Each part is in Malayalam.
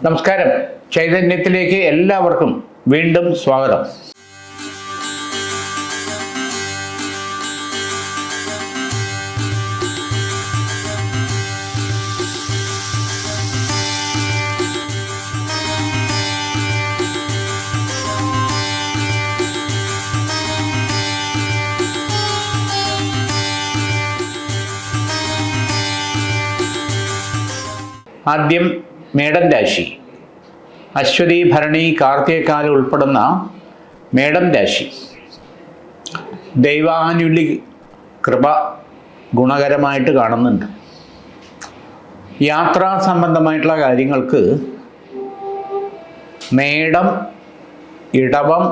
നമസ്കാരം. ചൈതന്യത്തിലേക്ക് എല്ലാവർക്കും വീണ്ടും സ്വാഗതം. ആദ്യം മേടം രാശി. അശ്വതി, ഭരണി, കാർത്തികക്കാലം ഉൾപ്പെടുന്ന മേടം രാശി. ദൈവാനുകൂല്യ കൃപ ഗുണകരമായിട്ട് കാണുന്നുണ്ട്. യാത്രാ സംബന്ധമായിട്ടുള്ള കാര്യങ്ങൾക്ക് മേടം, ഇടവം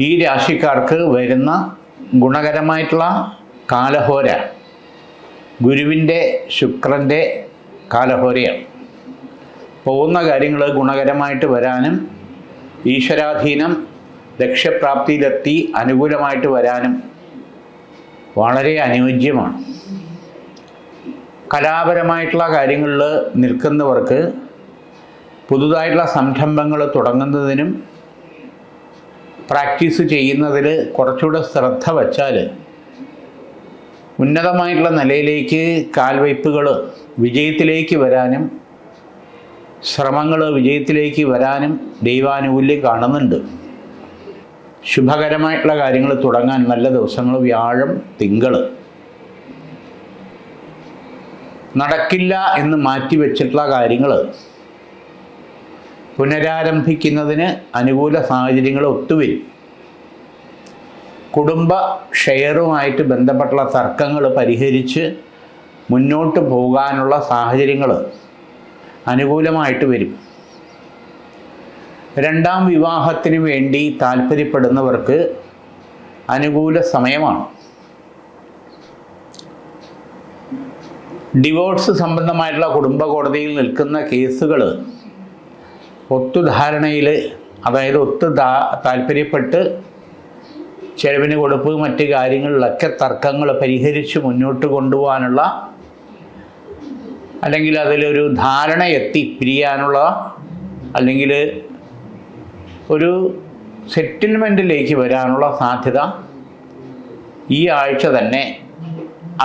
ഈ രാശിക്കാർക്ക് വരുന്ന ഗുണകരമായിട്ടുള്ള കാലഹോര ഗുരുവിൻ്റെ, ശുക്രൻ്റെ കാലഹോരയാണ്. പോകുന്ന കാര്യങ്ങൾ ഗുണകരമായിട്ട് വരാനും ഈശ്വരാധീനം ലക്ഷ്യപ്രാപ്തിയിലെത്തി അനുകൂലമായിട്ട് വരാനും വളരെ അനുയോജ്യമാണ്. കലാപരമായിട്ടുള്ള കാര്യങ്ങളിൽ നിൽക്കുന്നവർക്ക് പുതുതായിട്ടുള്ള സംരംഭങ്ങൾ തുടങ്ങുന്നതിനും പ്രാക്ടീസ് ചെയ്യുന്നതിൽ കുറച്ചുകൂടെ ശ്രദ്ധ വച്ചാൽ ഉന്നതമായിട്ടുള്ള നിലയിലേക്ക് കാൽവയ്പ്പുകൾ വിജയത്തിലേക്ക് വരാനും ശ്രമങ്ങൾ വിജയത്തിലേക്ക് വരാനും ദൈവാനുകൂല്യം കാണുന്നുണ്ട്. ശുഭകരമായിട്ടുള്ള കാര്യങ്ങൾ തുടങ്ങാൻ നല്ല ദിവസങ്ങൾ വ്യാഴം, തിങ്കൾ. നടക്കില്ല എന്ന് മാറ്റിവെച്ചിട്ടുള്ള കാര്യങ്ങൾ പുനരാരംഭിക്കുന്നതിന് അനുകൂല സാഹചര്യങ്ങൾ ഒത്തുവരും. കുടുംബ ഷെയറുമായിട്ട് ബന്ധപ്പെട്ടുള്ള തർക്കങ്ങൾ പരിഹരിച്ച് മുന്നോട്ട് പോകാനുള്ള സാഹചര്യങ്ങൾ അനുകൂലമായിട്ട് വരും. രണ്ടാം വിവാഹത്തിന് വേണ്ടി താല്പര്യപ്പെടുന്നവർക്ക് അനുകൂല സമയമാണ്. ഡിവോഴ്സ് സംബന്ധമായിട്ടുള്ള കുടുംബ കോടതിയിൽ നിൽക്കുന്ന കേസുകൾ ഒത്തുധാരണയിൽ, അതായത് താല്പര്യപ്പെട്ട് ചെലവിന് കൊടുപ്പ് മറ്റ് കാര്യങ്ങളിലൊക്കെ തർക്കങ്ങൾ പരിഹരിച്ച് മുന്നോട്ട് കൊണ്ടുപോകാനുള്ള, അല്ലെങ്കിൽ അതിലൊരു ധാരണ എത്തി പിരിയാനുള്ള, അല്ലെങ്കിൽ ഒരു സെറ്റിൽമെൻറ്റിലേക്ക് വരാനുള്ള സാധ്യത ഈ ആഴ്ച തന്നെ,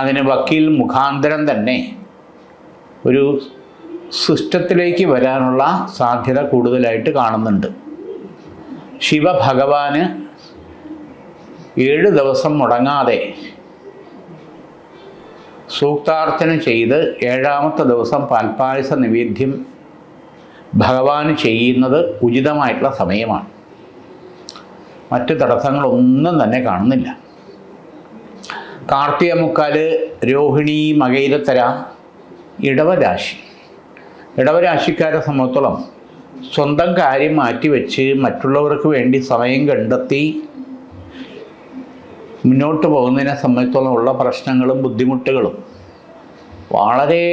അതിന് വക്കീൽ മുഖാന്തരം തന്നെ ഒരു സിസ്റ്റത്തിലേക്ക് വരാനുള്ള സാധ്യത കൂടുതലായിട്ട് കാണുന്നുണ്ട്. ശിവഭഗവാന് 7 ദിവസം മുടങ്ങാതെ സൂക്താർച്ചന ചെയ്ത് 7ാമത്തെ ദിവസം പാൽപ്പായസ നിവേദ്യം ഭഗവാന് ചെയ്യുന്നത് ഉചിതമായിട്ടുള്ള സമയമാണ്. മറ്റ് തടസ്സങ്ങളൊന്നും തന്നെ കാണുന്നില്ല. കാർത്തിക മുക്കാല്, രോഹിണി, മകയിരത്തര, ഇടവരാശി. ഇടവരാശിക്കാരെ സംബന്ധിച്ചോളം സ്വന്തം കാര്യം മാറ്റിവെച്ച് മറ്റുള്ളവർക്ക് വേണ്ടി സമയം കണ്ടെത്തി മുന്നോട്ട് പോകുന്നതിനെ സംബന്ധിച്ചോളം ഉള്ള പ്രശ്നങ്ങളും ബുദ്ധിമുട്ടുകളും വളരെ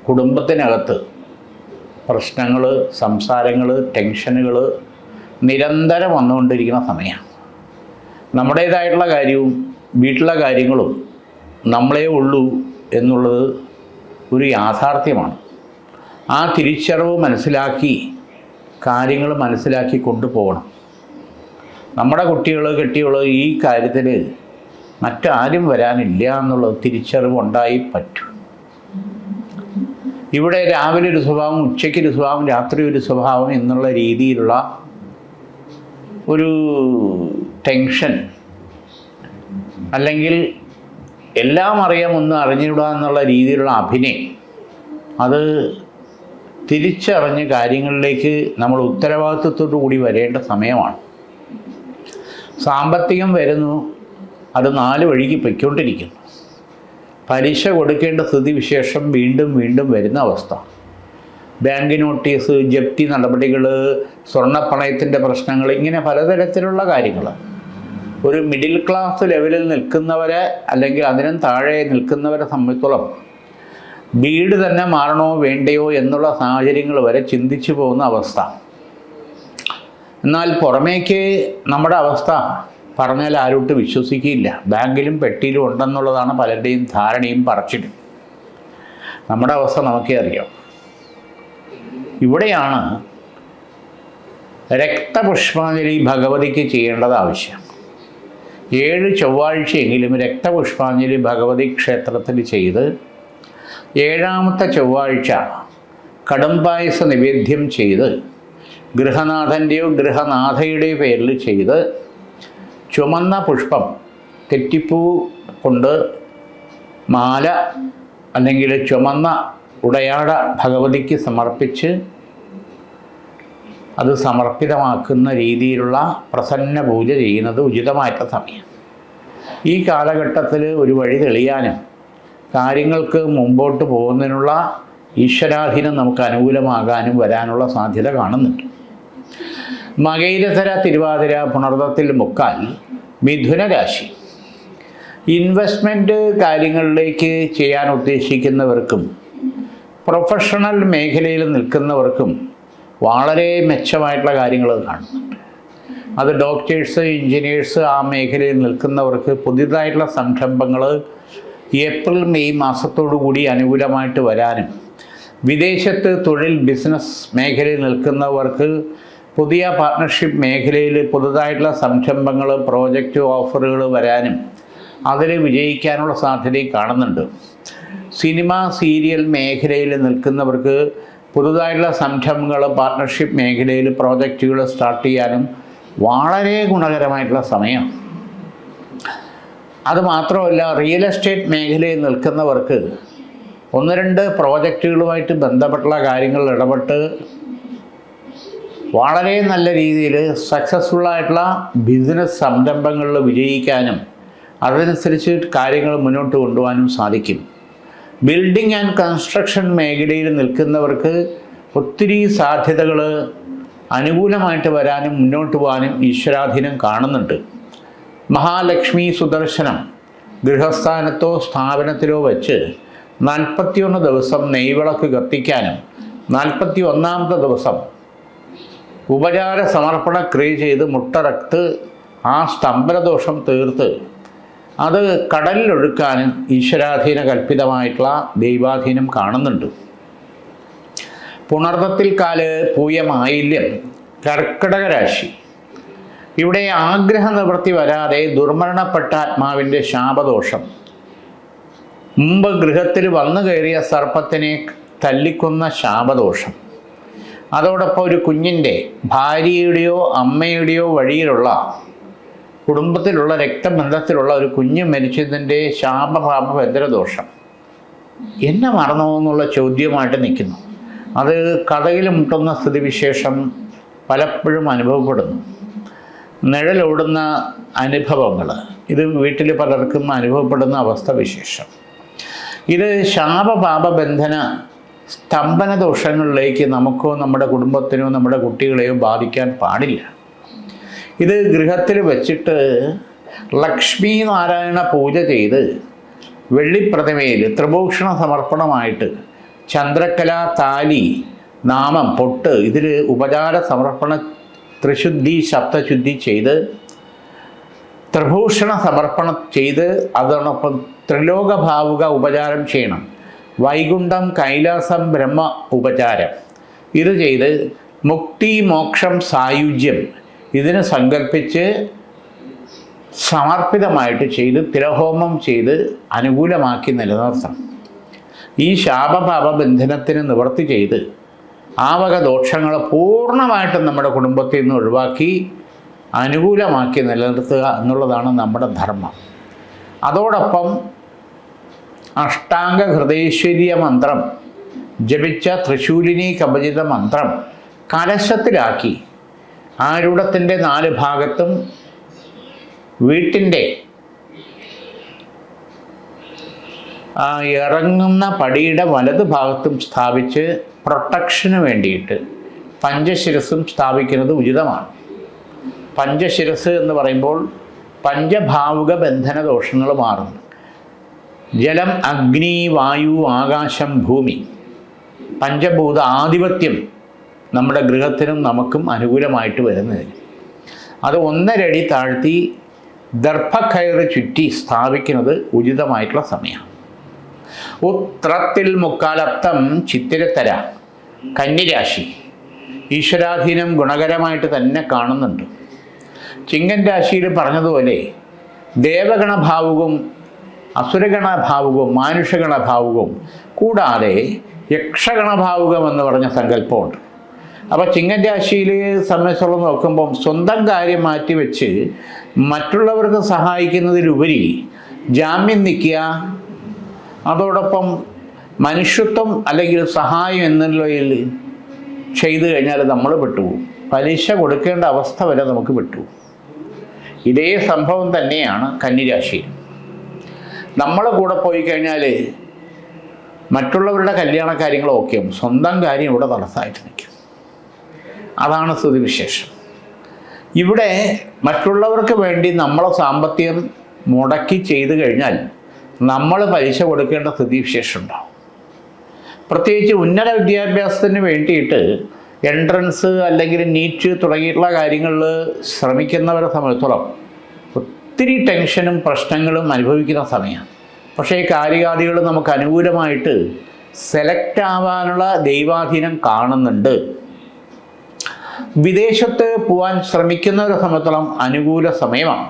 കുടുംബത്തിനകത്ത് പ്രശ്നങ്ങൾ, സംസാരങ്ങൾ, ടെൻഷനുകൾ നിരന്തരം വന്നുകൊണ്ടിരിക്കുന്ന സമയമാണ്. നമ്മുടേതായിട്ടുള്ള കാര്യവും വീട്ടിലെ കാര്യങ്ങളും നമ്മളേ ഉള്ളൂ എന്നുള്ളത് ഒരു യാഥാർത്ഥ്യമാണ്. ആ തിരിച്ചറിവ് മനസ്സിലാക്കി കാര്യങ്ങൾ മനസ്സിലാക്കി കൊണ്ടുപോകണം. നമ്മുടെ കുട്ടികൾ, കെട്ടികൾ ഈ കാര്യത്തിൽ മറ്റാരും വരാനില്ല എന്നുള്ള തിരിച്ചറിവ് ഉണ്ടായി പറ്റും. ഇവിടെ രാവിലെ ഒരു സ്വഭാവം, ഉച്ചയ്ക്കൊരു സ്വഭാവം, രാത്രി ഒരു സ്വഭാവം എന്നുള്ള രീതിയിലുള്ള ഒരു ടെൻഷൻ, അല്ലെങ്കിൽ എല്ലാം അറിയാം ഒന്നും അറിഞ്ഞിടുക എന്നുള്ള രീതിയിലുള്ള അഭിനയം, അത് തിരിച്ചറിഞ്ഞ് കാര്യങ്ങളിലേക്ക് നമ്മൾ ഉത്തരവാദിത്വത്തോടു കൂടി വരേണ്ട സമയമാണ്. സാമ്പത്തികം വരുന്നു, അത് 4 വഴിക്ക് പൊയ്ക്കൊണ്ടിരിക്കുന്നു. പലിശ കൊടുക്കേണ്ട സ്ഥിതിവിശേഷം വീണ്ടും വീണ്ടും വരുന്ന അവസ്ഥ. ബാങ്ക് നോട്ടീസ്, ജപ്തി നടപടികൾ, സ്വർണ്ണപ്പണയത്തിൻ്റെ പ്രശ്നങ്ങൾ, ഇങ്ങനെ പലതരത്തിലുള്ള കാര്യങ്ങൾ. ഒരു മിഡിൽ ക്ലാസ് ലെവലിൽ നിൽക്കുന്നവരെ, അല്ലെങ്കിൽ അതിനും താഴെ നിൽക്കുന്നവരെ സംബന്ധിച്ചോളം വീട് തന്നെ മാറണോ വേണ്ടയോ എന്നുള്ള സാഹചര്യങ്ങൾ വരെ ചിന്തിച്ചു പോകുന്ന അവസ്ഥ. എന്നാൽ പുറമേക്ക് നമ്മുടെ അവസ്ഥ പറഞ്ഞാൽ ആരോട്ട് വിശ്വസിക്കുകയില്ല. ബാങ്കിലും പെട്ടിയിലും ഉണ്ടെന്നുള്ളതാണ് പലരുടെയും ധാരണയും പറച്ചിലും. നമ്മുടെ അവസ്ഥ നമുക്കേ അറിയാം. ഇവിടെയാണ് രക്തപുഷ്പാഞ്ജലി ഭഗവതിക്ക് ചെയ്യേണ്ടത് ആവശ്യം. 7 ചൊവ്വാഴ്ചയെങ്കിലും രക്തപുഷ്പാഞ്ജലി ഭഗവതി ക്ഷേത്രത്തിൽ ചെയ്ത് 7ാമത്തെ ചൊവ്വാഴ്ച കടുംപായസ നിവേദ്യം ചെയ്ത് ഗൃഹനാഥൻ്റെയോ ഗൃഹനാഥയുടെയോ പേരിൽ ചെയ്ത് ചുമന്ന പുഷ്പം തെറ്റിപ്പൂ കൊണ്ട് മാല അല്ലെങ്കിൽ ചുമന്ന ഉടയാട ഭഗവതിക്ക് സമർപ്പിച്ച് അത് സമർപ്പിതമാക്കുന്ന രീതിയിലുള്ള പ്രസന്ന പൂജ ചെയ്യുന്നത് ഉചിതമായിട്ടുള്ള സമയം. ഈ കാലഘട്ടത്തിൽ ഒരു വഴി തെളിയാനും കാര്യങ്ങൾക്ക് മുമ്പോട്ട് പോകുന്നതിനുള്ള ഈശ്വരാധീനം നമുക്ക് അനുകൂലമാകാനും വരാനുള്ള സാധ്യത കാണുന്നുണ്ട്. മകയിരത്തര തിരുവാതിര പുണർദത്തിൽ മുക്കാൽ മിഥുന രാശി. ഇൻവെസ്റ്റ്മെൻറ്റ് കാര്യങ്ങളിലേക്ക് ചെയ്യാൻ ഉദ്ദേശിക്കുന്നവർക്കും പ്രൊഫഷണൽ മേഖലയിൽ നിൽക്കുന്നവർക്കും വളരെ മെച്ചമായിട്ടുള്ള കാര്യങ്ങൾ കാണുന്നുണ്ട്. അത് ഡോക്ടേഴ്സ്, എൻജിനീയേഴ്സ്, ആ മേഖലയിൽ നിൽക്കുന്നവർക്ക് പുതിയതായിട്ടുള്ള സംരംഭങ്ങൾ ഏപ്രിൽ മെയ് മാസത്തോടു കൂടി അനുകൂലമായിട്ട് വരാനും, വിദേശത്ത് തൊഴിൽ ബിസിനസ് മേഖലയിൽ നിൽക്കുന്നവർക്ക് പുതിയ പാർട്ട്ണർഷിപ്പ് മേഖലയിൽ പുതുതായിട്ടുള്ള സംരംഭങ്ങൾ, പ്രോജക്റ്റ് ഓഫറുകൾ വരാനും അതിൽ വിജയിക്കാനുള്ള സാധ്യതയും കാണുന്നുണ്ട്. സിനിമ, സീരിയൽ മേഖലയിൽ നിൽക്കുന്നവർക്ക് പുതുതായിട്ടുള്ള സംരംഭങ്ങൾ, പാർട്ട്ണർഷിപ്പ് മേഖലയിൽ പ്രോജക്റ്റുകൾ സ്റ്റാർട്ട് ചെയ്യാനും വളരെ ഗുണകരമായിട്ടുള്ള സമയം. അതുമാത്രമല്ല, റിയൽ എസ്റ്റേറ്റ് മേഖലയിൽ നിൽക്കുന്നവർക്ക് 1-2 പ്രോജക്റ്റുകളുമായിട്ട് ബന്ധപ്പെട്ടുള്ള കാര്യങ്ങൾ ഇടപെട്ട് വളരെ നല്ല രീതിയിൽ സക്സസ്ഫുള്ളായിട്ടുള്ള ബിസിനസ് സംരംഭങ്ങളിൽ വിജയിക്കാനും അതനുസരിച്ച് കാര്യങ്ങൾ മുന്നോട്ട് കൊണ്ടുപോകാനും സാധിക്കും. ബിൽഡിംഗ് ആൻഡ് കൺസ്ട്രക്ഷൻ മേഖലയിൽ നിൽക്കുന്നവർക്ക് ഒത്തിരി സാധ്യതകൾ അനുകൂലമായിട്ട് വരാനും മുന്നോട്ട് പോകാനും ഈശ്വരാധീനം കാണുന്നുണ്ട്. മഹാലക്ഷ്മി സുദർശനം ഗൃഹസ്ഥാനത്തോ സ്ഥാപനത്തിലോ വെച്ച് 41 ദിവസം നെയ്വിളക്ക് കത്തിക്കാനും 41ാമത്തെ ദിവസം ഉപചാര സമർപ്പണ ക്രിയ ചെയ്ത് മുട്ടറത്ത് ആ സ്തംഭനദോഷം തീർത്ത് അത് കടലിലൊഴുക്കാനും ഈശ്വരാധീന കൽപ്പിതമായിട്ടുള്ള ദൈവാധീനം കാണുന്നുണ്ട്. പുണർദത്തിൽ കാല് പൂയം ആയില്യം കർക്കിടക രാശി. ഇവിടെ ആഗ്രഹ നിവൃത്തി വരാതെ ദുർമരണപ്പെട്ട ആത്മാവിൻ്റെ ശാപദോഷം, മുമ്പ് ഗൃഹത്തിൽ വന്നു കയറിയ സർപ്പത്തിനെ തല്ലിക്കൊന്ന ശാപദോഷം, അതോടൊപ്പം ഒരു കുഞ്ഞിൻ്റെ ഭാര്യയുടെയോ അമ്മയുടെയോ വഴിയിലുള്ള കുടുംബത്തിലുള്ള രക്തബന്ധത്തിലുള്ള ഒരു കുഞ്ഞ് മരിച്ചതിൻ്റെ ശാപപാപ ബന്ധനദോഷം എന്നെ മറന്നോ എന്നുള്ള ചോദ്യമായിട്ട് നിൽക്കുന്നു. അത് കഥയിൽ മുട്ടുന്ന സ്ഥിതിവിശേഷം പലപ്പോഴും അനുഭവപ്പെടുന്നു. നിഴലോടുന്ന അനുഭവങ്ങൾ ഇത് വീട്ടിൽ പലർക്കും അനുഭവപ്പെടുന്ന അവസ്ഥ വിശേഷം. ഇത് ശാപപാപബന്ധന സ്തംഭന ദോഷങ്ങളിലേക്ക് നമുക്കോ നമ്മുടെ കുടുംബത്തിനോ നമ്മുടെ കുട്ടികളെയോ ബാധിക്കാൻ പാടില്ല. ഇത് ഗൃഹത്തിൽ വെച്ചിട്ട് ലക്ഷ്മി നാരായണ പൂജ ചെയ്ത് വെള്ളിപ്രതിമയിൽ ത്രിഭൂഷണ സമർപ്പണമായിട്ട് ചന്ദ്രക്കല, താലി, നാമം, പൊട്ട് ഇതിൽ ഉപചാര സമർപ്പണ ത്രിശുദ്ധി സപ്തശുദ്ധി ചെയ്ത് ത്രിഭൂഷണ സമർപ്പണം ചെയ്ത് അതോടൊപ്പം ത്രിലോകഭാവുക ഉപചാരം ചെയ്യണം. വൈകുണ്ഠം, കൈലാസം, ബ്രഹ്മ ഉപചാരം ഇത് ചെയ്ത് മുക്തി, മോക്ഷം, സായുജ്യം ഇതിന് സങ്കല്പിച്ച് സമർപ്പിതമായിട്ട് ചെയ്ത് തിലഹോമം ചെയ്ത് അനുകൂലമാക്കി നിലനിർത്തണം. ഈ ശാപപാപ ബന്ധനത്തിന് നിവൃത്തി ചെയ്ത് ആ വക ദോഷങ്ങൾ പൂർണ്ണമായിട്ടും നമ്മുടെ കുടുംബത്തിൽ നിന്ന് ഒഴിവാക്കി അനുകൂലമാക്കി നിലനിർത്തുക എന്നുള്ളതാണ് നമ്മുടെ ധർമ്മം. അതോടൊപ്പം അഷ്ടാംഗ ഹൃദയേശ്വരീയ മന്ത്രം ജപിച്ച ത്രിശൂലിനി കവചിത മന്ത്രം കലശത്തിലാക്കി ആരൂഢത്തിൻ്റെ 4 ഭാഗത്തും വീട്ടിൻ്റെ ഇറങ്ങുന്ന പടിയുടെ വലത് ഭാഗത്തും സ്ഥാപിച്ച് പ്രൊട്ടക്ഷന് വേണ്ടിയിട്ട് പഞ്ചശിരസും സ്ഥാപിക്കുന്നത് ഉചിതമാണ്. പഞ്ചശിരസ് എന്ന് പറയുമ്പോൾ പഞ്ചഭാവുക ബന്ധന ദോഷങ്ങൾ മാറുന്നു. ജലം, അഗ്നി, വായു, ആകാശം, ഭൂമി, പഞ്ചഭൂത ആധിപത്യം നമ്മുടെ ഗൃഹത്തിനും നമുക്കും അനുകൂലമായിട്ട് വരുന്നതിന് അത് 1.5 അടി താഴ്ത്തി ദർഭക്കയറ് ചുറ്റി സ്ഥാപിക്കുന്നത് ഉചിതമായിട്ടുള്ള സമയമാണ്. ഉത്രത്തിൽ മുക്കാലത്തം ചിത്തിരത്തര കന്നിരാശി ഈശ്വരാധീനം ഗുണകരമായിട്ട് തന്നെ കാണുന്നുണ്ട്. ചിങ്ങൻ രാശിയിൽ പറഞ്ഞതുപോലെ ദേവഗണഭാവുകവും അസുരഗണഭാവുകവും മാനുഷഗണഭാവുകവും കൂടാതെ യക്ഷഗണഭാവുകം എന്ന് പറഞ്ഞ സങ്കല്പമുണ്ട്. അപ്പോൾ ചിങ്ങൻ രാശിയിൽ സംബന്ധിച്ചോളം നോക്കുമ്പം സ്വന്തം കാര്യം മാറ്റിവെച്ച് മറ്റുള്ളവർക്ക് സഹായിക്കുന്നതിലുപരി ജാമ്യം നിൽക്കുക, അതോടൊപ്പം മനുഷ്യത്വം അല്ലെങ്കിൽ സഹായം എന്നുള്ളതിൽ ചെയ്തു കഴിഞ്ഞാൽ നമ്മൾ പെട്ടുപോകും. പലിശ കൊടുക്കേണ്ട അവസ്ഥ വരെ നമുക്ക് പെട്ടുപോകും. ഇതേ സംഭവം തന്നെയാണ് കന്നിരാശി. നമ്മളെ കൂടെ പോയി കഴിഞ്ഞാൽ മറ്റുള്ളവരുടെ കല്യാണ കാര്യങ്ങളൊക്കെ സ്വന്തം കാര്യം ഇവിടെ തടസ്സമായിട്ട് നിൽക്കും. അതാണ് സ്ഥിതിവിശേഷം. ഇവിടെ മറ്റുള്ളവർക്ക് വേണ്ടി നമ്മളെ സാമ്പത്തികം മുടക്കി ചെയ്തു കഴിഞ്ഞാൽ നമ്മൾ പലിശ കൊടുക്കേണ്ട സ്ഥിതിവിശേഷം ഉണ്ടാവും. പ്രത്യേകിച്ച് ഉന്നത വിദ്യാഭ്യാസത്തിന് വേണ്ടിയിട്ട് എൻട്രൻസ് അല്ലെങ്കിൽ നീറ്റ് തുടങ്ങിയിട്ടുള്ള കാര്യങ്ങളിൽ ശ്രമിക്കുന്നവരെ സംബന്ധിച്ചോളം ഒത്തിരി ടെൻഷനും പ്രശ്നങ്ങളും അനുഭവിക്കുന്ന സമയമാണ്. പക്ഷേ ഈ കാര്യാദികൾ നമുക്ക് അനുകൂലമായിട്ട് സെലക്ട് ആവാനുള്ള ദൈവാധീനം കാണുന്നുണ്ട്. വിദേശത്ത് പോകാൻ ശ്രമിക്കുന്നവരെ സംബന്ധിച്ചോളം അനുകൂല സമയമാണ്.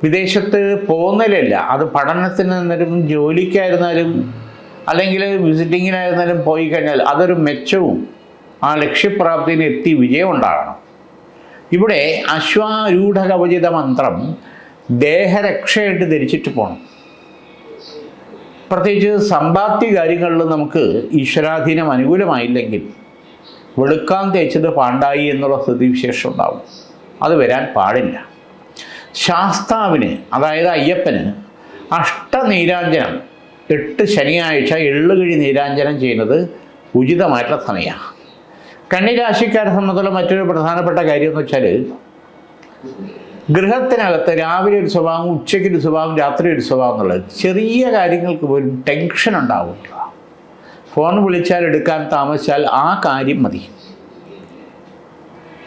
വിദേശത്ത് പോകുന്നതിലല്ല, അത് പഠനത്തിനായിരുന്നാലും ജോലിക്കായിരുന്നാലും അല്ലെങ്കിൽ വിസിറ്റിങ്ങിനായിരുന്നാലും പോയി കഴിഞ്ഞാൽ അതൊരു മെച്ചവും ആ ലക്ഷ്യപ്രാപ്തിയിൽ എത്തി വിജയം ഉണ്ടാകണം. ഇവിടെ അശ്വാരൂഢ കവചിത മന്ത്രം ദേഹരക്ഷയായിട്ട് ധരിച്ചിട്ട് പോകണം. പ്രത്യേകിച്ച് സമ്പാദ്യ കാര്യങ്ങളിൽ നമുക്ക് ഈശ്വരാധീനം അനുകൂലമായില്ലെങ്കിൽ വെളുക്കാൻ തേച്ചത് പാണ്ടായി എന്നുള്ള സ്ഥിതിവിശേഷം ഉണ്ടാവും. അത് വരാൻ പാടില്ല. ശാസ്താവിന്, അതായത് അയ്യപ്പന് അഷ്ടനീരാഞ്ജനം 8 ശനിയാഴ്ച എള്ളുകിഴി നീരാഞ്ജനം ചെയ്യുന്നത് ഉചിതമായിട്ടുള്ള സമയമാണ്. കന്നിരാശിക്കാരെ സംബന്ധിച്ചുള്ള മറ്റൊരു പ്രധാനപ്പെട്ട കാര്യം എന്ന് വെച്ചാൽ ഗൃഹത്തിനകത്ത് രാവിലെ ഒരു സ്വഭാവം, ഉച്ചയ്ക്ക് ഒരു സ്വഭാവം, രാത്രി ഒരു സ്വഭാവം എന്നുള്ളത് ചെറിയ കാര്യങ്ങൾക്ക് പോലും ടെൻഷൻ ഉണ്ടാവില്ല. ഫോൺ വിളിച്ചാൽ എടുക്കാൻ താമസിച്ചാൽ ആ കാര്യം മതി.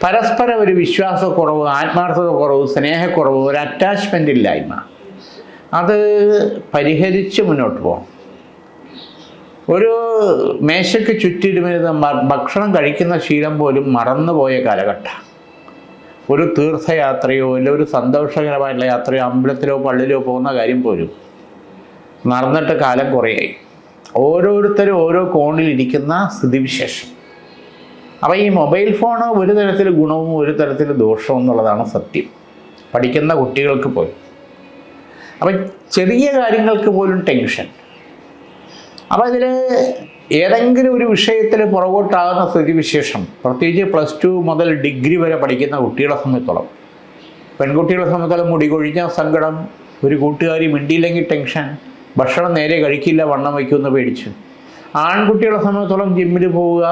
പരസ്പരം ഒരു വിശ്വാസക്കുറവ്, ആത്മാർത്ഥത കുറവ്, സ്നേഹക്കുറവ്, ഒരു അറ്റാച്ച്മെൻ്റ് ഇല്ലായ്മ, അത് പരിഹരിച്ച് മുന്നോട്ട് പോകണം. ഒരു മേശയ്ക്ക് ചുറ്റിരുന്ന് ഭക്ഷണം കഴിക്കുന്ന ശീലം പോലും മറന്നുപോയ കാലഘട്ടം. ഒരു തീർത്ഥയാത്രയോ അല്ലെങ്കിൽ ഒരു സന്തോഷകരമായിട്ടുള്ള യാത്രയോ അമ്പലത്തിലോ പള്ളിയിലോ പോകുന്ന കാര്യം പോലും മറന്നിട്ട് കാലം കുറയായി. ഓരോരുത്തരും ഓരോ കോണിലിരിക്കുന്ന സ്ഥിതിവിശേഷം. അപ്പോൾ ഈ മൊബൈൽ ഫോൺ ഒരു തരത്തിൽ ഗുണവും ഒരു തരത്തിൽ ദോഷവും എന്നുള്ളതാണ് സത്യം, പഠിക്കുന്ന കുട്ടികൾക്ക് പോലും. അപ്പം ചെറിയ കാര്യങ്ങൾക്ക് പോലും ടെൻഷൻ. അപ്പോൾ ഇതിൽ ഏതെങ്കിലും ഒരു വിഷയത്തിൽ പുറകോട്ടാകുന്ന സ്ഥിതിവിശേഷം, പ്രത്യേകിച്ച് +2 മുതൽ ഡിഗ്രി വരെ പഠിക്കുന്ന കുട്ടികളെ സംബന്ധിച്ചോളം, പെൺകുട്ടികളെ സംബന്ധിച്ചോളം മുടി കൊഴിഞ്ഞ സങ്കടം, ഒരു കൂട്ടുകാരി മിണ്ടിയില്ലെങ്കിൽ ടെൻഷൻ, ഭക്ഷണം നേരെ കഴിക്കില്ല വണ്ണം വയ്ക്കുമെന്ന് പേടിച്ച്. ആൺകുട്ടികളെ സംബന്ധിച്ചോളം ജിമ്മിൽ പോവുക,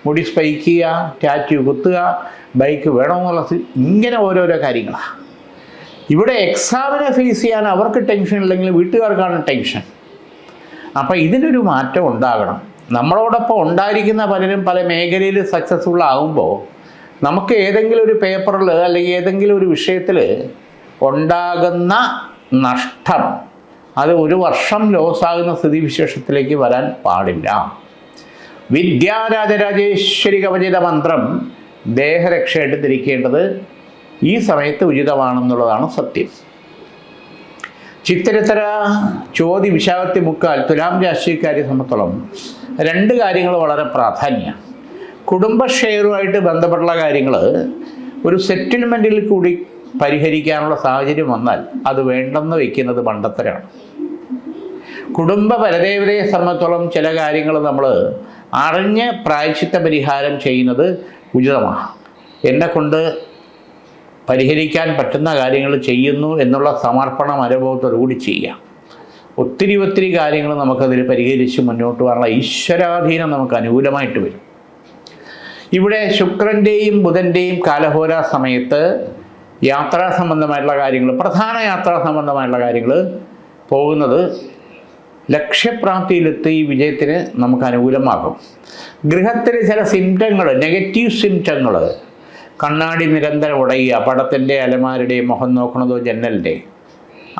മുടി സ്പൈക്ക് ചെയ്യുക, ടാറ്റു കുത്തുക, ബൈക്ക് വേണമെന്നുള്ള ഇങ്ങനെ ഓരോരോ കാര്യങ്ങളാണ്. ഇവിടെ എക്സാമിനെ ഫേസ് ചെയ്യാൻ അവർക്ക് ടെൻഷൻ ഇല്ലെങ്കിൽ വീട്ടുകാർക്കാണ് ടെൻഷൻ. അപ്പോൾ ഇതിനൊരു മാറ്റം ഉണ്ടാകണം. നമ്മളോടൊപ്പം ഉണ്ടായിരിക്കുന്ന പലരും പല മേഖലയിൽ സക്സസ്ഫുൾ ആകുമ്പോൾ നമുക്ക് ഏതെങ്കിലും ഒരു പേപ്പറിൽ അല്ലെങ്കിൽ ഏതെങ്കിലും ഒരു വിഷയത്തിൽ ഉണ്ടാകുന്ന നഷ്ടം അത് ഒരു വർഷം ലോസാകുന്ന സ്ഥിതിവിശേഷത്തിലേക്ക് വരാൻ പാടില്ല. വിദ്യാരാജരാജേശ്വരി കവചിത മന്ത്രം ദേഹരക്ഷയായിട്ട് ധരിക്കേണ്ടത് ഈ സമയത്ത് ഉചിതമാണെന്നുള്ളതാണ് സത്യം. ചിത്തിരത്തര ചോതി വിശാഖത്തി മുക്കാൽ തുലാം രാശിക്കാരെ സംബന്ധിച്ചോളം 2 കാര്യങ്ങൾ വളരെ പ്രാധാന്യമാണ്. കുടുംബ ഷെയറുമായിട്ട് ബന്ധപ്പെട്ടുള്ള കാര്യങ്ങൾ ഒരു സെറ്റിൽമെൻറ്റിൽ കൂടി പരിഹരിക്കാനുള്ള സാഹചര്യം വന്നാൽ അത് വേണ്ടെന്ന് വയ്ക്കുന്നത് മണ്ടത്തരാണ്. കുടുംബ പരദേവതയെ സംബന്ധിച്ചോളം ചില കാര്യങ്ങൾ നമ്മൾ അറിഞ്ഞ് പ്രായശ്ചിത്ത പരിഹാരം ചെയ്യുന്നത് ഉചിതമാണ്. എന്നെക്കൊണ്ട് പരിഹരിക്കാൻ പറ്റുന്ന കാര്യങ്ങൾ ചെയ്യുന്നു എന്നുള്ള സമർപ്പണ മനോഭാവത്തോടുകൂടി ചെയ്യാം. ഒത്തിരി കാര്യങ്ങൾ നമുക്കതിൽ പരിഹരിച്ച് മുന്നോട്ട് പോകാനുള്ള ഈശ്വരാധീനം നമുക്ക് അനുകൂലമായിട്ട് വരും. ഇവിടെ ശുക്രൻ്റെയും ബുധൻ്റെയും കാലഹോര സമയത്ത് യാത്രാ സംബന്ധമായിട്ടുള്ള കാര്യങ്ങൾ, പ്രധാന യാത്രാ സംബന്ധമായിട്ടുള്ള കാര്യങ്ങൾ പോകുന്നത് ലക്ഷ്യപ്രാപ്തിയിലെത്തി വിജയത്തിന് നമുക്ക് അനുകൂലമാകും. ഗൃഹത്തിൽ ചില സിംറ്റങ്ങൾ, നെഗറ്റീവ് സിംറ്റങ്ങൾ, കണ്ണാടി നിരന്തരം ഉടയുക, പടത്തിൻ്റെ അലമാരുടെ മുഖം നോക്കണതോ ജനലിൻ്റെ,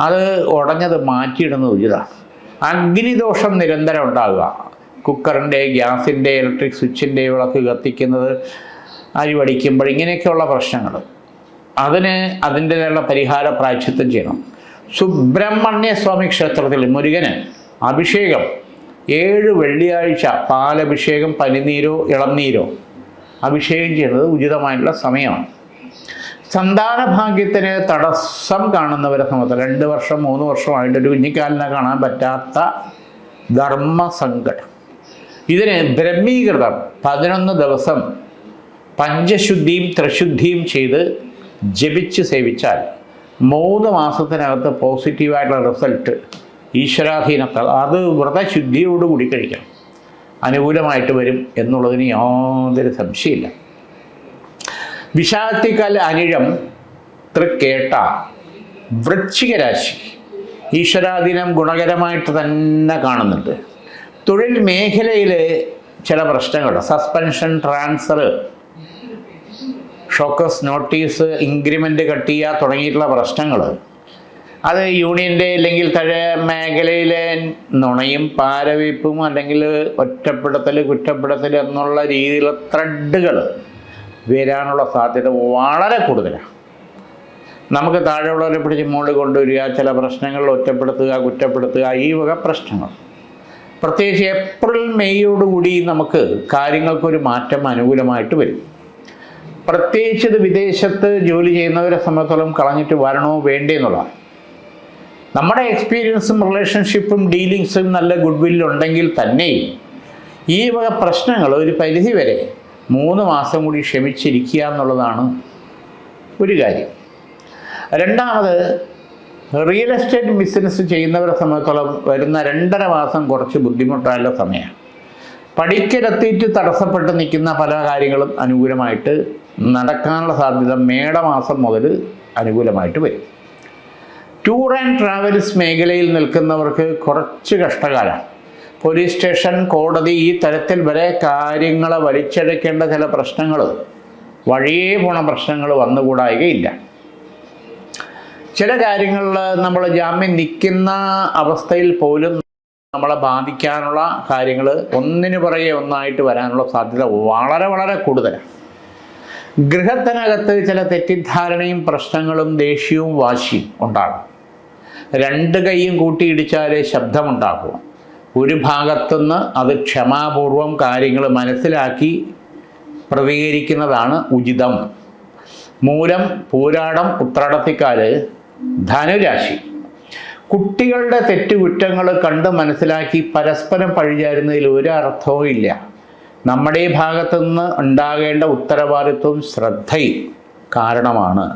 അത് ഉടഞ്ഞത് മാറ്റിയിടുന്നത് ഉചിതമാണ്. അഗ്നിദോഷം നിരന്തരം ഉണ്ടാകുക, കുക്കറിൻ്റെ, ഗ്യാസിൻ്റെ, ഇലക്ട്രിക് സ്വിച്ചിൻ്റെ വിളക്ക് കത്തിക്കുന്നത്, അരി വടിക്കുമ്പോൾ ഇങ്ങനെയൊക്കെയുള്ള പ്രശ്നങ്ങൾ, അതിൻ്റെതായുള്ള പരിഹാര പ്രായശ്ചിത്തം ചെയ്യണം. സുബ്രഹ്മണ്യ സ്വാമി ക്ഷേത്രത്തിൽ മുരുകന് അഭിഷേകം 7 വെള്ളിയാഴ്ച പാലഭിഷേകം, പനിനീരോ ഇളനീരോ അഭിഷേകം ചെയ്യുന്നത് ഉചിതമായിട്ടുള്ള സമയമാണ്. സന്താന ഭാഗ്യത്തിന് തടസ്സം കാണുന്നവരെ സംബന്ധിച്ച് 2 വർഷം 3 വർഷമായിട്ടൊരു കുഞ്ഞിക്കാലിനെ കാണാൻ പറ്റാത്ത ധർമ്മസങ്കടം, ഇതിന് ബ്രഹ്മീകൃതം 11 ദിവസം പഞ്ചശുദ്ധിയും ത്രിശുദ്ധിയും ചെയ്ത് ജപിച്ച് സേവിച്ചാൽ 3 മാസത്തിനകത്ത് പോസിറ്റീവായിട്ടുള്ള റിസൾട്ട് ഈശ്വരാധീനത്താൽ, അത് വ്രതശുദ്ധിയോടുകൂടി കഴിക്കണം, അനുകൂലമായിട്ട് വരും എന്നുള്ളതിന് യാതൊരു സംശയമില്ല. വിശാഖത്തിക്കാൽ അനിഴം തൃക്കേട്ട വൃശ്ചിക രാശി ഈശ്വരാധീനം ഗുണകരമായിട്ട് തന്നെ കാണുന്നുണ്ട്. തൊഴിൽ മേഖലയിൽ ചില പ്രശ്നങ്ങൾ, suspension, transfer, show cause notice, increment cut ചെയ്യുക തുടങ്ങിയിട്ടുള്ള പ്രശ്നങ്ങൾ, അത് യൂണിയൻ്റെ അല്ലെങ്കിൽ മേഖലയിലെ നുണയും പാരവയ്പ്പും അല്ലെങ്കിൽ ഒറ്റപ്പെടുത്തൽ, കുറ്റപ്പെടുത്തൽ എന്നുള്ള രീതിയിലുള്ള ത്രെഡുകൾ വരാനുള്ള സാധ്യത വളരെ കൂടുതലാണ്. നമുക്ക് താഴെയുള്ളവരെ പിടിച്ച് മുകളിൽ കൊണ്ടുവരിക, ചില പ്രശ്നങ്ങളിൽ ഒറ്റപ്പെടുത്തുക, കുറ്റപ്പെടുത്തുക, ഈ വക പ്രശ്നങ്ങൾ. പ്രത്യേകിച്ച് ഏപ്രിൽ മെയ്യോടുകൂടി നമുക്ക് കാര്യങ്ങൾക്കൊരു മാറ്റം അനുകൂലമായിട്ട് വരും. പ്രത്യേകിച്ച് ഇത് വിദേശത്ത് ജോലി ചെയ്യുന്നവരെ സംബന്ധിച്ചോളം കളഞ്ഞിട്ട് വരണോ വേണ്ടേ എന്നുള്ളതാണ്. നമ്മുടെ എക്സ്പീരിയൻസും റിലേഷൻഷിപ്പും ഡീലിങ്സും നല്ല ഗുഡ് വില്ലുണ്ടെങ്കിൽ തന്നെയും ഈ വക പ്രശ്നങ്ങൾ ഒരു പരിധി വരെ 3 മാസം കൂടി ക്ഷമിച്ചിരിക്കുക എന്നുള്ളതാണ് ഒരു കാര്യം. രണ്ടാമത്, റിയൽ എസ്റ്റേറ്റ് ബിസിനസ് ചെയ്യുന്നവരെ സംബന്ധിച്ചോളം വരുന്ന 2.5 മാസം കുറച്ച് ബുദ്ധിമുട്ടായുള്ള സമയമാണ്. പഠിക്കലെത്തിയിട്ട് തടസ്സപ്പെട്ട് നിൽക്കുന്ന പല കാര്യങ്ങളും അനുകൂലമായിട്ട് നടക്കാനുള്ള സാധ്യത മേടമാസം മുതൽ അനുകൂലമായിട്ട് വരും. ടൂർ ആൻഡ് ട്രാവൽസ് മേഖലയിൽ നിൽക്കുന്നവർക്ക് കുറച്ച് കഷ്ടകാലമാണ്. പോലീസ് സ്റ്റേഷൻ, കോടതി, ഈ തരത്തിൽ വരെ കാര്യങ്ങളെ വലിച്ചഴക്കേണ്ട ചില പ്രശ്നങ്ങൾ, വഴിയേ പോണ പ്രശ്നങ്ങൾ വന്നുകൂടായികയില്ല. ചില കാര്യങ്ങളിൽ നമ്മൾ ജാമ്യം നിൽക്കുന്ന അവസ്ഥയിൽ പോലും നമ്മളെ ബാധിക്കാനുള്ള കാര്യങ്ങൾ ഒന്നിനു പുറകെ ഒന്നായിട്ട് വരാനുള്ള സാധ്യത വളരെ വളരെ കൂടുതലാണ്. ഗൃഹത്തിനകത്ത് ചില തെറ്റിദ്ധാരണയും പ്രശ്നങ്ങളും ദേഷ്യവും വാശിയും ഉണ്ടാകും. 2 കൈയും കൂട്ടിയിടിച്ചാലേ ശബ്ദമുണ്ടാകും. ഒരു ഭാഗത്തുനിന്ന് അത് ക്ഷമാപൂർവം കാര്യങ്ങൾ മനസ്സിലാക്കി പ്രതികരിക്കുന്നതാണ് ഉചിതം. മൂലം, പൂരാടം, ഉത്രാടത്തിക്കാല് ധനുരാശി. കുട്ടികളുടെ തെറ്റുകുറ്റങ്ങൾ കണ്ട് മനസ്സിലാക്കി പരസ്പരം പഴിചാരുന്നതിൽ ഒരു അർത്ഥവും ഇല്ല. നമ്മുടെ ഈ ഭാഗത്തുനിന്ന് ഉണ്ടാകേണ്ട ഉത്തരവാദിത്വവും ശ്രദ്ധയും കാരണമാണ്.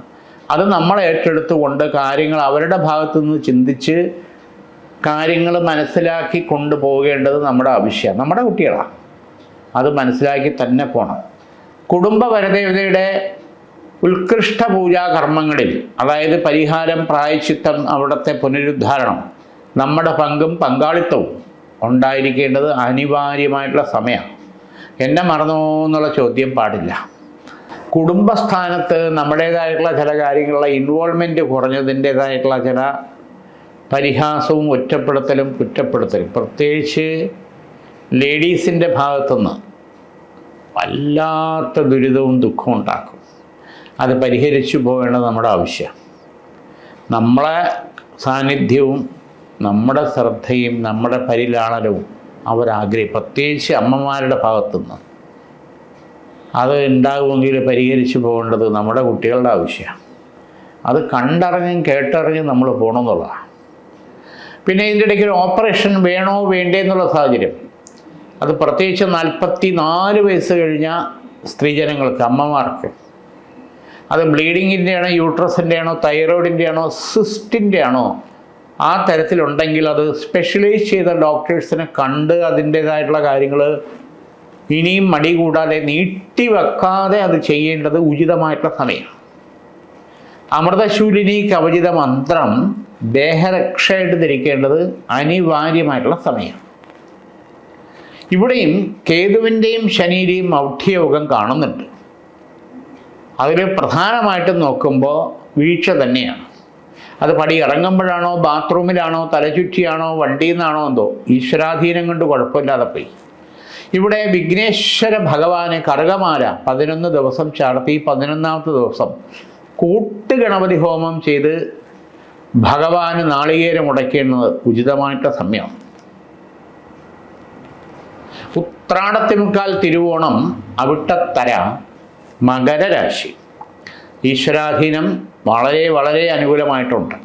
അത് നമ്മൾ ഏറ്റെടുത്തുകൊണ്ട് കാര്യങ്ങൾ അവരുടെ ഭാഗത്തുനിന്ന് ചിന്തിച്ച് കാര്യങ്ങൾ മനസ്സിലാക്കി കൊണ്ടുപോകേണ്ടത് നമ്മുടെ ആവശ്യമാണ്. നമ്മുടെ കുട്ടികളാണ്, അത് മനസ്സിലാക്കി തന്നെ പോകണം. കുടുംബ പരദേവതയുടെ ഉത്കൃഷ്ട പൂജാ കർമ്മങ്ങളിൽ, അതായത് പരിഹാരം, പ്രായശ്ചിത്തം, അവിടുത്തെ പുനരുദ്ധാരണം, നമ്മുടെ പങ്കും പങ്കാളിത്തവും ഉണ്ടായിരിക്കേണ്ടത് അനിവാര്യമായിട്ടുള്ള സമയമാണ്. എന്നെ മറന്നോ എന്നുള്ള ചോദ്യം പാടില്ല. കുടുംബസ്ഥാനത്ത് നമ്മുടേതായിട്ടുള്ള ചില കാര്യങ്ങളിലുള്ള ഇൻവോൾവ്മെൻറ്റ് കുറഞ്ഞതിൻ്റേതായിട്ടുള്ള ചില പരിഹാസവും ഒറ്റപ്പെടുത്തലും കുറ്റപ്പെടുത്തലും, പ്രത്യേകിച്ച് ലേഡീസിൻ്റെ ഭാഗത്തുനിന്ന് വല്ലാത്ത ദുരിതവും ദുഃഖവും ഉണ്ടാക്കും. അത് പരിഹരിച്ചു പോകേണ്ടത് നമ്മുടെ ആവശ്യമാണ്. നമ്മളെ സാന്നിധ്യവും നമ്മുടെ ശ്രദ്ധയും നമ്മുടെ പരിലാളനവും പ്രത്യേകിച്ച് അമ്മമാരുടെ ഭാഗത്തുനിന്ന് അത് ഉണ്ടാകുമെങ്കിൽ പരിഹരിച്ചു പോകേണ്ടത് നമ്മുടെ കുട്ടികളുടെ ആവശ്യമാണ്. അത് കണ്ടറിഞ്ഞും കേട്ടറിഞ്ഞും നമ്മൾ പോകണമെന്നുള്ളതാണ്. പിന്നെ ഇതിൻ്റെ ഇടയ്ക്ക് ഒരു ഓപ്പറേഷൻ വേണോ വേണ്ടേ എന്നുള്ള സാഹചര്യം, അത് പ്രത്യേകിച്ച് 44 വയസ്സ് കഴിഞ്ഞ സ്ത്രീജനങ്ങൾക്ക്, അമ്മമാർക്ക്, അത് ബ്ലീഡിങ്ങിൻ്റെ ആണോ, യൂട്രസിൻ്റെ ആണോ, തൈറോയിഡിൻ്റെ ആണോ, സിസ്റ്റിൻ്റെ ആണോ, ആ തരത്തിലുണ്ടെങ്കിൽ അത് സ്പെഷ്യലൈസ് ചെയ്ത ഡോക്ടേഴ്സിനെ കണ്ട് അതിൻ്റേതായിട്ടുള്ള കാര്യങ്ങൾ ഇനിയും മടി കൂടാതെ നീട്ടിവെക്കാതെ അത് ചെയ്യേണ്ടത് ഉചിതമായിട്ടുള്ള സമയമാണ്. അമൃതശൂലിനി കവചിത മന്ത്രം ദേഹരക്ഷയായിട്ട് ധരിക്കേണ്ടത് അനിവാര്യമായിട്ടുള്ള സമയമാണ്. ഇവിടെയും കേതുവിൻ്റെയും ശനിയുടെയും മൗഢ്യയോഗം കാണുന്നുണ്ട്. അതിൽ പ്രധാനമായിട്ടും നോക്കുമ്പോൾ വീഴ്ച തന്നെയാണ്. അത് പടി ഇറങ്ങുമ്പോഴാണോ, ബാത്റൂമിലാണോ, തലചുറ്റിയാണോ, വണ്ടിയിൽ നിന്നാണോ എന്തോ ഈശ്വരാധീനം കൊണ്ട് കുഴപ്പമില്ലാതെ പോയി. ഇവിടെ വിഘ്നേശ്വര ഭഗവാന് കറുകമാല 11 ദിവസം ചാർത്തി 11ാമത്തെ ദിവസം കൂട്ടുഗണപതി ഹോമം ചെയ്ത് ഭഗവാന് നാളികേരം ഉടയ്ക്കേണ്ടത് ഉചിതമായിട്ട് സമയം. ഉത്രാടത്തിമുക്കാൽ തിരുവോണം അവിട്ടത്തര മകരരാശി. ഈശ്വരാധീനം വളരെ വളരെ അനുകൂലമായിട്ടുണ്ട്.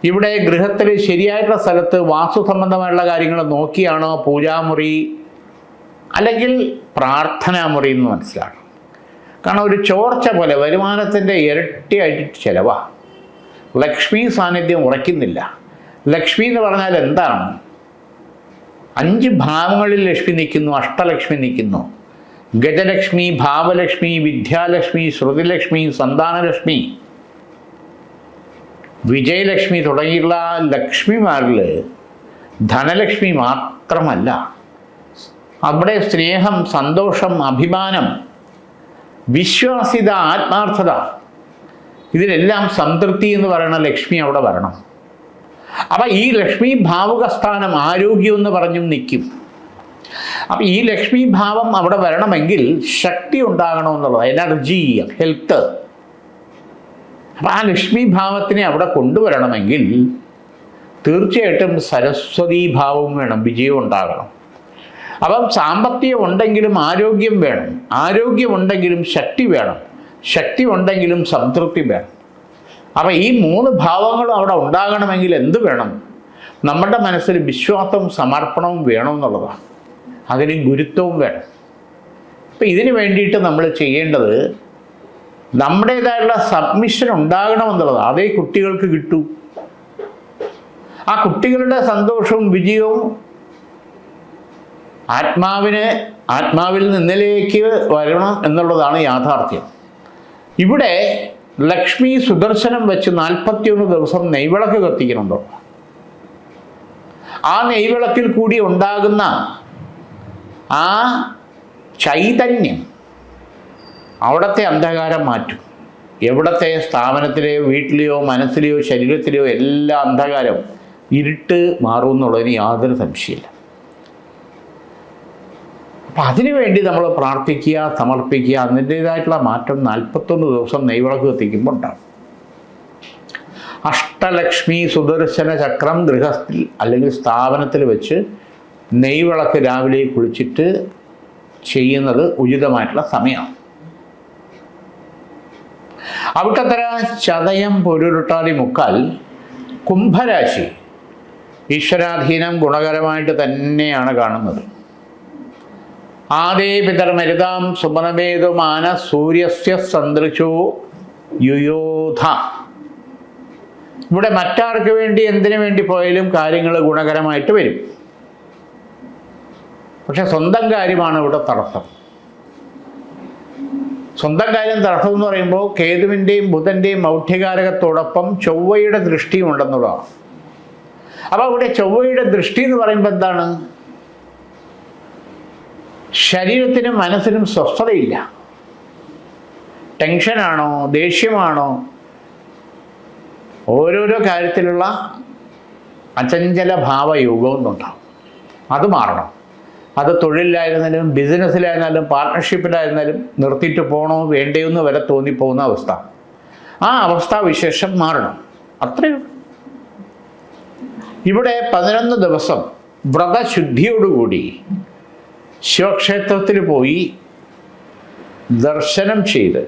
ഇവിടെ ഗൃഹത്തിൽ ശരിയായിട്ടുള്ള സ്ഥലത്ത് വാസ്തു സംബന്ധമായുള്ള കാര്യങ്ങൾ നോക്കിയാണോ പൂജാമുറി അല്ലെങ്കിൽ പ്രാർത്ഥനാമുറി എന്ന് മനസ്സിലാക്കണം. കാരണം ഒരു ചോർച്ച പോലെ വരുമാനത്തിൻ്റെ ഇരട്ടിയായിട്ട് ചിലവാണ്. ലക്ഷ്മി സാന്നിധ്യം ഉറയ്ക്കുന്നില്ല. ലക്ഷ്മി എന്ന് പറഞ്ഞാൽ എന്താണ്? 5 ഭാവങ്ങളിൽ ലക്ഷ്മി നിൽക്കുന്നു, അഷ്ടലക്ഷ്മി നിൽക്കുന്നു. ഗജലക്ഷ്മി, ഭാവലക്ഷ്മി, വിദ്യാലക്ഷ്മി, ശ്രുതിലക്ഷ്മി, സന്താനലക്ഷ്മി, വിജയലക്ഷ്മി തുടങ്ങിയുള്ള ലക്ഷ്മിമാരിൽ ധനലക്ഷ്മി മാത്രമല്ല, അവിടെ സ്നേഹം, സന്തോഷം, അഭിമാനം, വിശ്വാസ്യത, ആത്മാർത്ഥത, ഇതിലെല്ലാം സംതൃപ്തി എന്ന് പറയുന്ന ലക്ഷ്മി അവിടെ വരണം. അപ്പം ഈ ലക്ഷ്മി ഭാവുകസ്ഥാനം ആരോഗ്യം എന്ന് പറഞ്ഞും നിൽക്കും. അപ്പം ഈ ലക്ഷ്മി ഭാവം അവിടെ വരണമെങ്കിൽ ശക്തി ഉണ്ടാകണമെന്നുള്ളത്, എനർജി, ഹെൽത്ത്. അപ്പം ആ ലക്ഷ്മി ഭാവത്തിനെ അവിടെ കൊണ്ടുവരണമെങ്കിൽ തീർച്ചയായിട്ടും സരസ്വതീ ഭാവവും വേണം, വിജയം ഉണ്ടാകണം. അപ്പം സാമ്പത്തികം ഉണ്ടെങ്കിലും ആരോഗ്യം വേണം, ആരോഗ്യമുണ്ടെങ്കിലും ശക്തി വേണം, ശക്തി ഉണ്ടെങ്കിലും സംതൃപ്തി വേണം. അപ്പം ഈ 3 ഭാവങ്ങളും അവിടെ ഉണ്ടാകണമെങ്കിൽ എന്ത് വേണം? നമ്മുടെ മനസ്സിൽ വിശ്വാസവും സമർപ്പണവും വേണമെന്നുള്ളതാണ്. അതിന് ഗുരുത്വവും വേണം. അപ്പം ഇതിന് വേണ്ടിയിട്ട് നമ്മൾ ചെയ്യേണ്ടത് നമ്മുടേതായുള്ള സബ്മിഷൻ ഉണ്ടാകണമെന്നുള്ളതാണ്. അതേ കുട്ടികൾക്ക് കിട്ടൂ. ആ കുട്ടികളുടെ സന്തോഷവും വിജയവും ആത്മാവിൽ നിന്നിലേക്ക് വരണം എന്നുള്ളതാണ് യാഥാർത്ഥ്യം. ഇവിടെ ലക്ഷ്മി സുദർശനം വെച്ച് 41 ദിവസം നെയ്വിളക്ക് കത്തിക്കുന്നുണ്ടോ? ആ നെയ്വിളക്കിൽ കൂടി ഉണ്ടാകുന്ന ആ ചൈതന്യം അവിടുത്തെ അന്ധകാരം മാറ്റും. എവിടത്തെ സ്ഥാപനത്തിലെയോ വീട്ടിലെയോ മനസ്സിലെയോ ശരീരത്തിലെയോ എല്ലാ അന്ധകാരവും ഇരുട്ട് മാറുമെന്നുള്ളതിന് യാതൊരു സംശയമില്ല. അപ്പം അതിനുവേണ്ടി നമ്മൾ പ്രാർത്ഥിക്കുക, സമർപ്പിക്കുക. അതിൻ്റേതായിട്ടുള്ള മാറ്റം 41 ദിവസം നെയ്വിളക്ക് കത്തിക്കുമ്പോൾ ഉണ്ടാകും. അഷ്ടലക്ഷ്മി സുദർശന ചക്രം ഗൃഹത്തിൽ അല്ലെങ്കിൽ സ്ഥാപനത്തിൽ വെച്ച് നെയ്വിളക്ക് രാവിലെ കുളിച്ചിട്ട് ചെയ്യുന്നത് ഉചിതമായിട്ടുള്ള സമയമാണ്. അവിട്ടത്തര ചതയം പൊരുരുട്ടാതി മുക്കാൽ കുംഭരാശി. ഈശ്വരാധീനം ഗുണകരമായിട്ട് തന്നെയാണ് കാണുന്നത്. ആദേ പിതർമരുതാം സുമനമേതുമാന സൂര്യസ്യ സന്ദൃശോ യുയോധ. ഇവിടെ മറ്റാർക്ക് വേണ്ടി എന്തിനു വേണ്ടി പോയാലും കാര്യങ്ങൾ ഗുണകരമായിട്ട് വരും. പക്ഷെ സ്വന്തം കാര്യമാണ് ഇവിടെ തടസ്സം. സ്വന്തം കാര്യം തടസ്സം എന്ന് പറയുമ്പോൾ കേതുവിൻ്റെയും ബുധൻ്റെയും മൗഢ്യകാരകത്തോടൊപ്പം ചൊവ്വയുടെ ദൃഷ്ടിയും ഉണ്ടെന്നുള്ളതാണ്. അപ്പോൾ ഇവിടെ ചൊവ്വയുടെ ദൃഷ്ടി എന്ന് പറയുമ്പോൾ എന്താണ്? ശരീരത്തിനും മനസ്സിനും സ്വസ്ഥതയില്ല. ടെൻഷനാണോ, ദേഷ്യമാണോ, ഓരോരോ കാര്യത്തിലുള്ള അചഞ്ചല ഭാവയോഗവും ഉണ്ടാകും. അത് മാറണം. അത് തൊഴിലിലായിരുന്നാലും ബിസിനസ്സിലായിരുന്നാലും പാർട്ട്ണർഷിപ്പിലായിരുന്നാലും നിർത്തിയിട്ട് പോകണോ വേണ്ടയോ എന്ന് വരെ തോന്നിപ്പോകുന്ന അവസ്ഥ. ആ അവസ്ഥാവിശേഷം മാറണം. അത്രയും. ഇവിടെ 11 ദിവസം വ്രതശുദ്ധിയോടുകൂടി ശിവക്ഷേത്രത്തിൽ പോയി ദർശനം ചെയ്ത്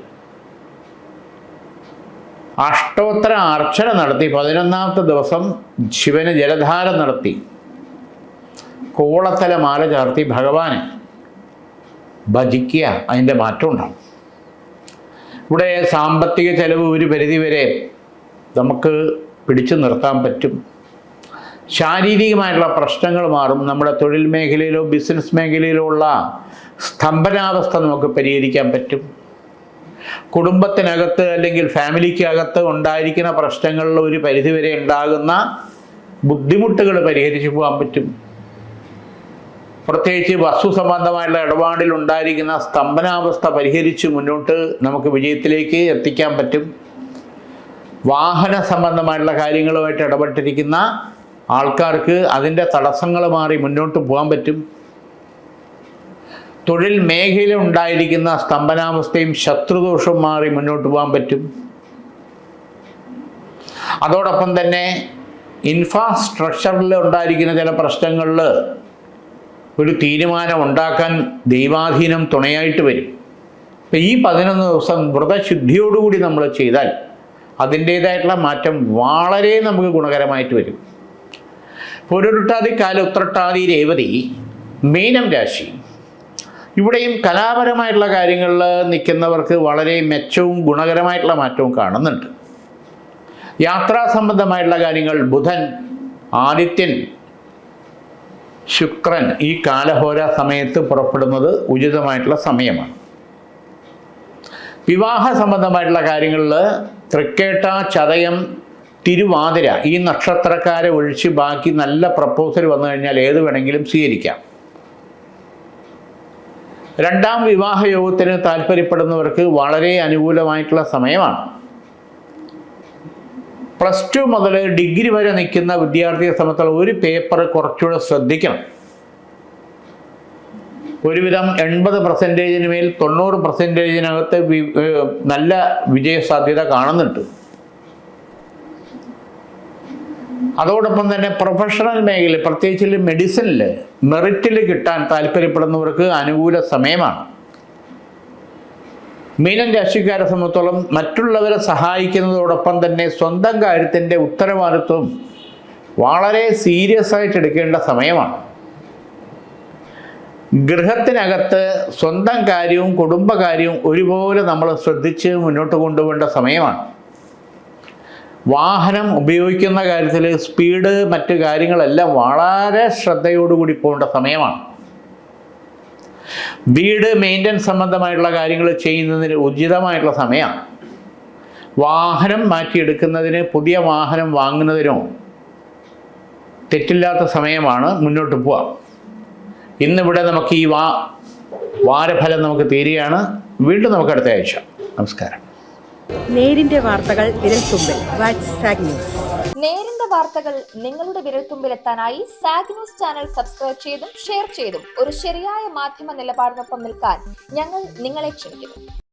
അഷ്ടോത്തര അർച്ചന നടത്തി 11ാമത്തെ ദിവസം ശിവന് ജലധാര നടത്തി കോളത്തല മാല ചാർത്തി ഭഗവാനെ ഭജിക്കുക. അതിൻ്റെ മാറ്റം ഉണ്ടാകും. ഇവിടെ സാമ്പത്തിക ചെലവ് ഒരു പരിധിവരെ നമുക്ക് പിടിച്ചു നിർത്താൻ പറ്റും. ശാരീരികമായിട്ടുള്ള പ്രശ്നങ്ങൾ മാറും. നമ്മുടെ തൊഴിൽ മേഖലയിലോ ബിസിനസ് മേഖലയിലോ ഉള്ള സ്തംഭനാവസ്ഥ നമുക്ക് പരിഹരിക്കാൻ പറ്റും. കുടുംബത്തിനകത്ത് അല്ലെങ്കിൽ ഫാമിലിക്കകത്ത് ഉണ്ടായിരിക്കുന്ന പ്രശ്നങ്ങളിൽ ഒരു പരിധിവരെ ഉണ്ടാകുന്ന ബുദ്ധിമുട്ടുകൾ പരിഹരിച്ചു പോകാൻ പറ്റും. പ്രത്യേകിച്ച് വസ്തു സംബന്ധമായിട്ടുള്ള ഇടപാടിൽ ഉണ്ടായിരിക്കുന്ന സ്തംഭനാവസ്ഥ പരിഹരിച്ച് മുന്നോട്ട് നമുക്ക് വിജയത്തിലേക്ക് എത്തിക്കാൻ പറ്റും. വാഹന സംബന്ധമായിട്ടുള്ള കാര്യങ്ങളുമായിട്ട് ഇടപെട്ടിരിക്കുന്ന ആൾക്കാർക്ക് അതിൻ്റെ തടസ്സങ്ങൾ മാറി മുന്നോട്ട് പോകാൻ പറ്റും. തൊഴിൽ മേഖല ഉണ്ടായിരിക്കുന്ന സ്തംഭനാവസ്ഥയും ശത്രുദോഷവും മാറി മുന്നോട്ട് പോകാൻ പറ്റും. അതോടൊപ്പം തന്നെ ഇൻഫ്രാസ്ട്രക്ചറിൽ ഉണ്ടായിരിക്കുന്ന ചില പ്രശ്നങ്ങളിൽ ഒരു തീരുമാനം ഉണ്ടാക്കാൻ ദൈവാധീനം തുണയായിട്ട് വരും. അപ്പം ഈ 11 ദിവസം വ്രതശുദ്ധിയോടുകൂടി നമ്മൾ ചെയ്താൽ അതിൻ്റേതായിട്ടുള്ള മാറ്റം വളരെ നമുക്ക് ഗുണകരമായിട്ട് വരും. പൊരുരുട്ടാതി കാല ഉത്രട്ടാതി രേവതി മീനം രാശി. ഇവിടെയും കലാപരമായിട്ടുള്ള കാര്യങ്ങളിൽ നിൽക്കുന്നവർക്ക് വളരെ മെച്ചവും ഗുണകരമായിട്ടുള്ള മാറ്റവും കാണുന്നുണ്ട്. യാത്രാ സംബന്ധമായിട്ടുള്ള കാര്യങ്ങൾ ബുധൻ, ആദിത്യൻ, ശുക്രൻ ഈ കാലഹോര സമയത്ത് പുറപ്പെടുന്നത് ഉചിതമായിട്ടുള്ള സമയമാണ്. വിവാഹ സംബന്ധമായിട്ടുള്ള കാര്യങ്ങളിൽ തൃക്കേട്ട, ചതയം, തിരുവാതിര ഈ നക്ഷത്രക്കാരെ ഒഴിച്ച് ബാക്കി നല്ല പ്രപ്പോസൽ വന്നു കഴിഞ്ഞാൽ ഏത് വേണമെങ്കിലും സ്വീകരിക്കാം. രണ്ടാം വിവാഹ യോഗത്തിന് താല്പര്യപ്പെടുന്നവർക്ക് വളരെ അനുകൂലമായിട്ടുള്ള സമയമാണ്. +2 മുതൽ ഡിഗ്രി വരെ നിൽക്കുന്ന വിദ്യാർത്ഥിയെ സംബന്ധിച്ചുള്ള ഒരു പേപ്പർ കുറച്ചുകൂടെ ശ്രദ്ധിക്കണം. ഒരുവിധം 80% മേൽ 90%-നകത്ത് നല്ല വിജയസാധ്യത കാണുന്നുണ്ട്. അതോടൊപ്പം തന്നെ പ്രൊഫഷണൽ മേഖല, പ്രത്യേകിച്ച് മെഡിസിനിൽ മെറിറ്റിൽ കിട്ടാൻ താല്പര്യപ്പെടുന്നവർക്ക് അനുകൂല സമയമാണ്. മീനൻ രാശിക്കാരെ സംബന്ധിച്ചോളം മറ്റുള്ളവരെ സഹായിക്കുന്നതോടൊപ്പം തന്നെ സ്വന്തം കാര്യത്തിൻ്റെ ഉത്തരവാദിത്വം വളരെ സീരിയസ് ആയിട്ട് എടുക്കേണ്ട സമയമാണ്. ഗൃഹത്തിനകത്ത് സ്വന്തം കാര്യവും കുടുംബകാര്യവും ഒരുപോലെ നമ്മൾ ശ്രദ്ധിച്ച് മുന്നോട്ട് കൊണ്ടുപോകേണ്ട സമയമാണ്. വാഹനം ഉപയോഗിക്കുന്ന കാര്യത്തിൽ സ്പീഡ്, മറ്റു കാര്യങ്ങളെല്ലാം വളരെ ശ്രദ്ധയോടുകൂടി പോകേണ്ട സമയമാണ്. വീട് മെയിൻ്റനൻസ് സംബന്ധമായിട്ടുള്ള കാര്യങ്ങൾ ചെയ്യുന്നതിന് ഉചിതമായിട്ടുള്ള സമയമാണ്. വാഹനം മാറ്റിയെടുക്കുന്നതിന്, പുതിയ വാഹനം വാങ്ങുന്നതിനോ തെറ്റില്ലാത്ത സമയമാണ്. മുന്നോട്ട് പോവാം. ഇന്നിവിടെ നമുക്ക് ഈ വാരഫലം നമുക്ക് തീരുകയാണ്. വീണ്ടും നമുക്ക് അടുത്ത ആഴ്ച. നമസ്കാരം. നേരിന്റെ വാർത്തകൾ വിരൽത്തുമ്പിൽ. Zag news. നേരിന്റെ വാർത്തകൾ നിങ്ങളുടെ വിരൽത്തുമ്പിലെത്താനായി സാഗ് ന്യൂസ് ചാനൽ സബ്സ്ക്രൈബ് ചെയ്തും ഷെയർ ചെയ്തും ഒരു ശരിയായ മാധ്യമ നിലപാടിനൊപ്പം നിൽക്കാൻ ഞങ്ങൾ നിങ്ങളെ ക്ഷണിക്കുന്നു.